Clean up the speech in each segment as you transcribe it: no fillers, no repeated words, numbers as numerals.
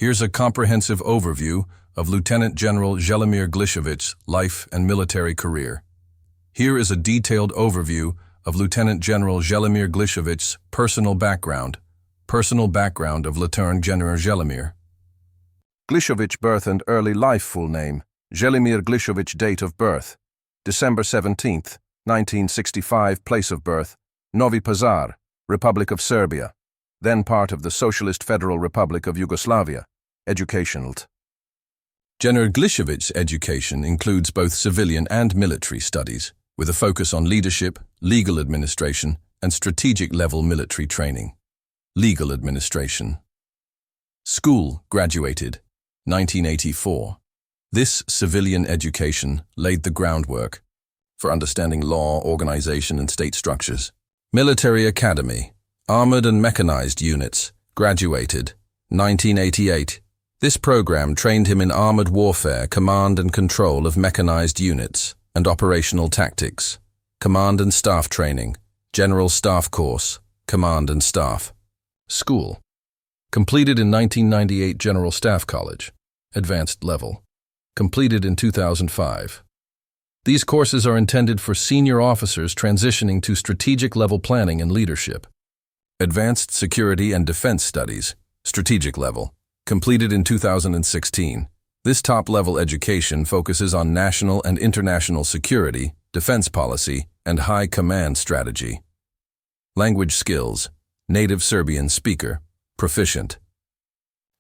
Here's a comprehensive overview of Lieutenant General Želimir Glišović's life and military career. Here is a detailed overview of Lieutenant General Želimir Glišović's personal background of Lieutenant General Želimir. Glišović birth and early life. Full name: Želimir Glišović. Date of birth: December 17th, 1965. Place of birth: Novi Pazar, Republic of Serbia, then part of the Socialist Federal Republic of Yugoslavia. Educational. General Glišović's education includes both civilian and military studies, with a focus on leadership, legal administration, and strategic-level military training. Legal administration. School graduated 1984. This civilian education laid the groundwork for understanding law, organization, and state structures. Military Academy, Armored and Mechanized Units, graduated 1988. This program trained him in armored warfare, command and control of mechanized units, and operational tactics. Command and Staff Training, General Staff Course, Command and Staff. School. Completed in 1998 General Staff College, Advanced Level. Completed in 2005. These courses are intended for senior officers transitioning to strategic level planning and leadership. Advanced Security and Defense Studies, Strategic Level. Completed in 2016. This top-level education focuses on national and international security, defense policy, and high command strategy. Language skills: native Serbian speaker, proficient.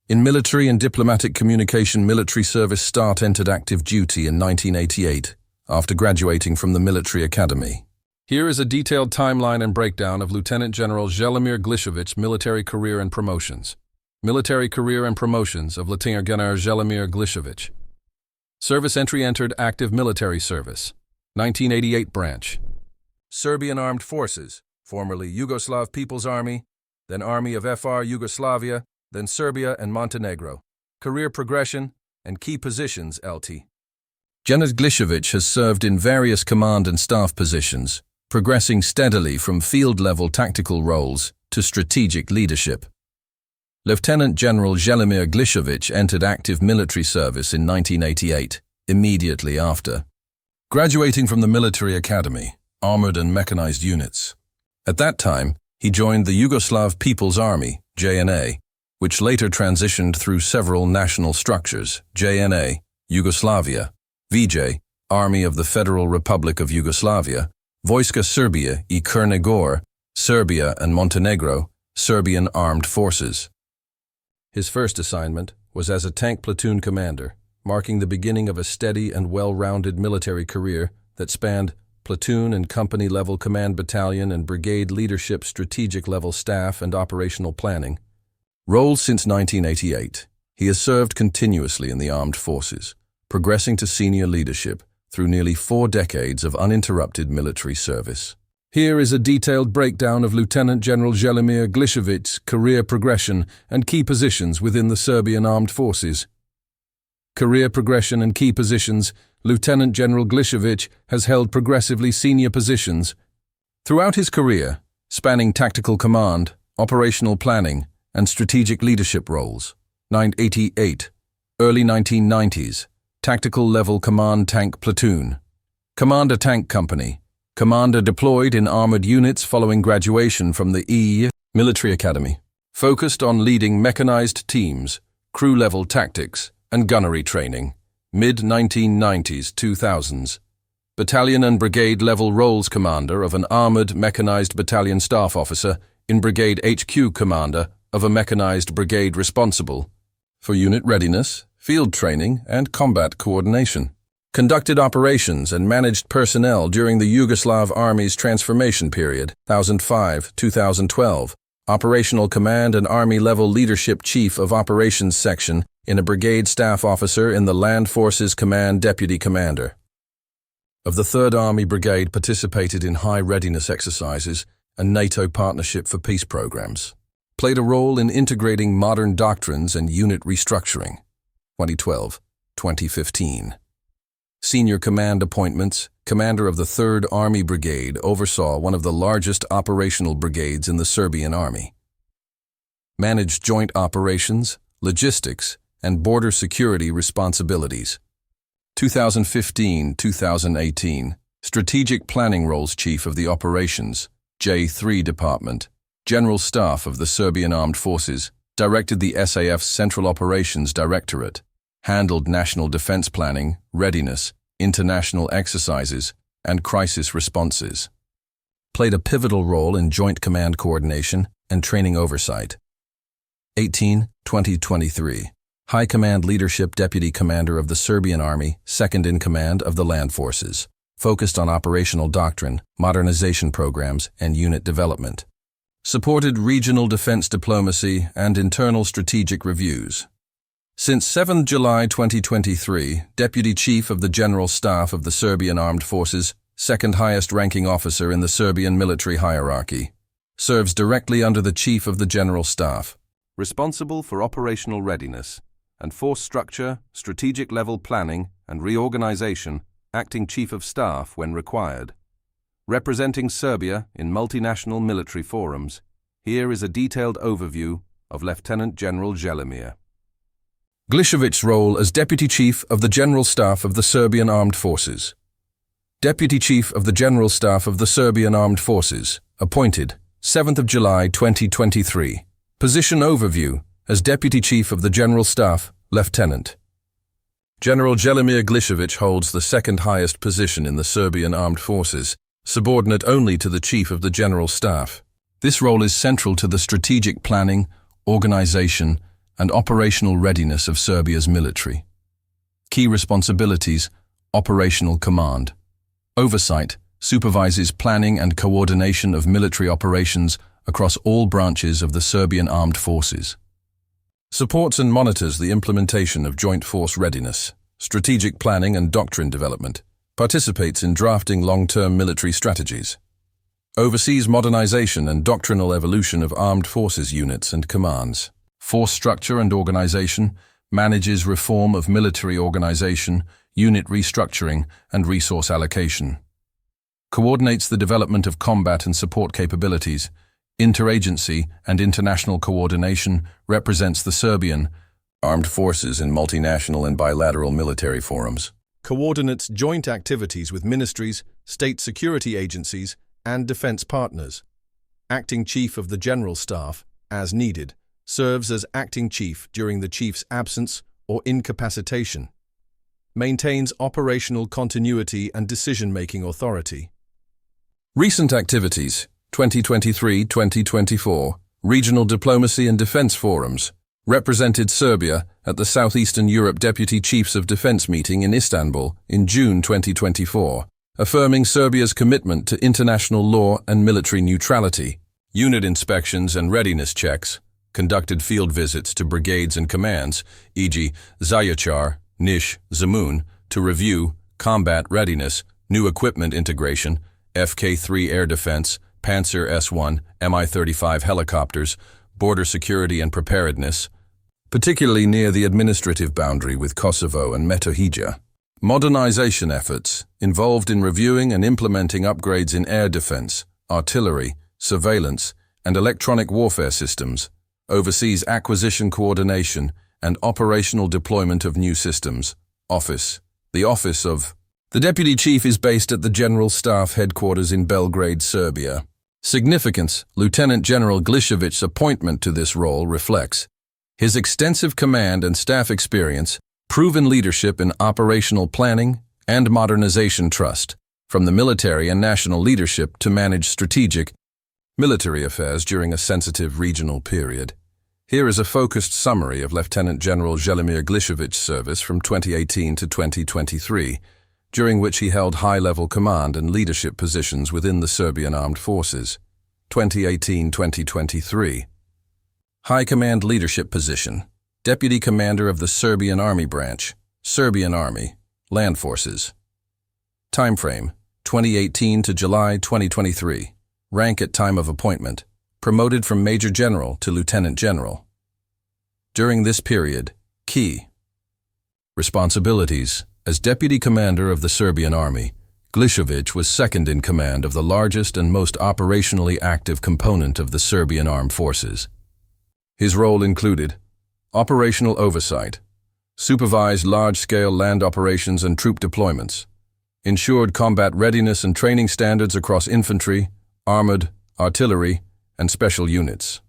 In military and diplomatic communication, military service start. Entered active duty in 1988, after graduating from the Military Academy. Here is a detailed timeline and breakdown of Lieutenant General Želimir Glišović's military career and promotions. Military career and promotions of Lieutenant General Želimir Glišović. Service entry: entered active military service. 1988 branch. Serbian Armed Forces, formerly Yugoslav People's Army, then Army of FR Yugoslavia, then Serbia and Montenegro. Career progression and key positions. LT. General Glišović has served in various command and staff positions, progressing steadily from field-level tactical roles to strategic leadership. Lieutenant General Želimir Glišović entered active military service in 1988, immediately after graduating from the Military Academy, Armored and Mechanized Units. At that time, he joined the Yugoslav People's Army, JNA, which later transitioned through several national structures: JNA, Yugoslavia, VJ, Army of the Federal Republic of Yugoslavia, Vojska Serbia I Crne Gore, Serbia and Montenegro, Serbian Armed Forces. His first assignment was as a tank platoon commander, marking the beginning of a steady and well-rounded military career that spanned platoon and company-level command, battalion and brigade leadership, strategic-level staff and operational planning. Roles since 1988. He has served continuously in the armed forces, progressing to senior leadership through nearly 4 decades of uninterrupted military service. Here is a detailed breakdown of Lieutenant General Želimir Glišović's career progression and key positions within the Serbian Armed Forces. Career progression and key positions. Lieutenant General Glišović has held progressively senior positions throughout his career, spanning tactical command, operational planning, and strategic leadership roles. 1988, early 1990s, tactical level command tank platoon, Commander Tank Company, Commander deployed in armored units following graduation from the Military Academy. Focused on leading mechanized teams, crew-level tactics, and gunnery training. Mid-1990s, 2000s. Battalion and brigade level roles: commander of an armored mechanized battalion, staff officer in brigade HQ, commander of a mechanized brigade, responsible for unit readiness, field training, and combat coordination. Conducted operations and managed personnel during the Yugoslav Army's transformation period, 2005-2012. Operational command and Army-level leadership, Chief of Operations Section in a brigade, staff officer in the Land Forces Command, Deputy Commander of the 3rd Army Brigade. Participated in high readiness exercises and NATO Partnership for Peace programs. Played a role in integrating modern doctrines and unit restructuring. 2012-2015. Senior command appointments. Commander of the 3rd Army Brigade, oversaw one of the largest operational brigades in the Serbian Army. Managed joint operations, logistics, and border security responsibilities. 2015-2018, Strategic Planning Roles Chief of the Operations, J3 Department, General Staff of the Serbian Armed Forces, directed the SAF's Central Operations Directorate, handled national defense planning, readiness, international exercises, and crisis responses. Played a pivotal role in joint command coordination and training oversight. 2023, High Command Leadership Deputy Commander of the Serbian Army, Second in Command of the Land Forces, focused on operational doctrine, modernization programs, and unit development. Supported regional defense diplomacy and internal strategic reviews. Since 7 July 2023, Deputy Chief of the General Staff of the Serbian Armed Forces, second highest ranking officer in the Serbian military hierarchy. Serves directly under the Chief of the General Staff. Responsible for operational readiness and force structure, strategic level planning and reorganization, acting Chief of Staff when required. Representing Serbia in multinational military forums, here is a detailed overview of Lieutenant General Želimir Glišović's role as Deputy Chief of the General Staff of the Serbian Armed Forces. Deputy Chief of the General Staff of the Serbian Armed Forces, appointed 7th of July 2023. Position overview as Deputy Chief of the General Staff, Lieutenant. General Želimir Glišović holds the second highest position in the Serbian Armed Forces, subordinate only to the Chief of the General Staff. This role is central to the strategic planning, organization, and operational readiness of Serbia's military. Key responsibilities: operational command. Oversight supervises planning and coordination of military operations across all branches of the Serbian Armed Forces. Supports and monitors the implementation of joint force readiness, strategic planning and doctrine development. Participates in drafting long-term military strategies. Oversees modernization and doctrinal evolution of armed forces units and commands. Force structure and organization, manages reform of military organization, unit restructuring, and resource allocation. Coordinates the development of combat and support capabilities. Interagency and international coordination, represents the Serbian Armed Forces in multinational and bilateral military forums. Coordinates joint activities with ministries, state security agencies, and defense partners. Acting Chief of the General Staff, as needed, serves as Acting Chief during the Chief's absence or incapacitation. Maintains operational continuity and decision-making authority. Recent activities: 2023-2024, Regional Diplomacy and Defense Forums. Represented Serbia at the Southeastern Europe Deputy Chiefs of Defense meeting in Istanbul in June 2024, affirming Serbia's commitment to international law and military neutrality. Unit inspections and readiness checks. Conducted field visits to brigades and commands, e.g. Zaječar, Niš, Zemun, to review combat readiness, new equipment integration, FK-3 air defense, Panzer S-1, Mi-35 helicopters, border security and preparedness, particularly near the administrative boundary with Kosovo and Metohija. Modernization efforts involved in reviewing and implementing upgrades in air defense, artillery, surveillance, and electronic warfare systems. Oversees acquisition coordination and operational deployment of new systems. Office. The Office of the Deputy Chief is based at the General Staff Headquarters in Belgrade, Serbia. Significance: Lieutenant General Glišović's appointment to this role reflects his extensive command and staff experience, proven leadership in operational planning and modernization trust, from the military and national leadership to manage strategic military affairs during a sensitive regional period. Here is a focused summary of Lieutenant General Želimir Glišović's service from 2018 to 2023, during which he held high-level command and leadership positions within the Serbian Armed Forces. 2018-2023. High Command Leadership Position. Deputy Commander of the Serbian Army Branch, Serbian Army, Land Forces. Timeframe: 2018 to July 2023. Rank at time of appointment: promoted from Major General to Lieutenant General. During this period, key responsibilities: as Deputy Commander of the Serbian Army, Glišović was second in command of the largest and most operationally active component of the Serbian Armed Forces. His role included Operational oversight. Supervised large-scale land operations and troop deployments. Ensured combat readiness and training standards across infantry, armored, artillery, and special units.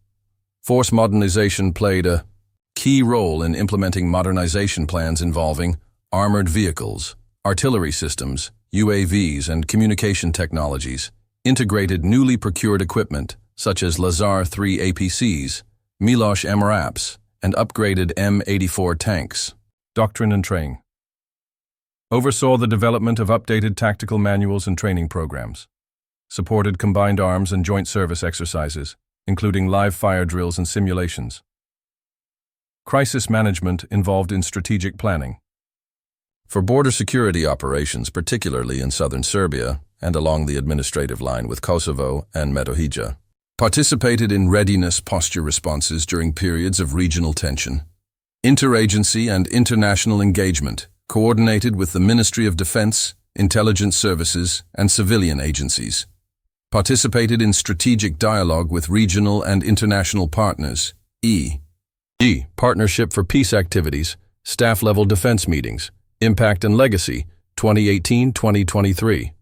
Force modernization played a key role in implementing modernization plans involving armored vehicles, artillery systems, UAVs, and communication technologies, integrated newly procured equipment such as Lazar 3 APCs, Miloš MRAPs, and upgraded M84 tanks. Doctrine and training. Oversaw the development of updated tactical manuals and training programs. Supported combined arms and joint service exercises, including live fire drills and simulations. Crisis management involved in strategic planning. For border security operations, particularly in southern Serbia and along the administrative line with Kosovo and Metohija. Participated in readiness posture responses during periods of regional tension. Interagency and international engagement, coordinated with the Ministry of Defense, intelligence services, and civilian agencies. Participated in strategic dialogue with regional and international partners. Partnership for Peace Activities, Staff-Level Defense Meetings, Impact and Legacy, 2018-2023.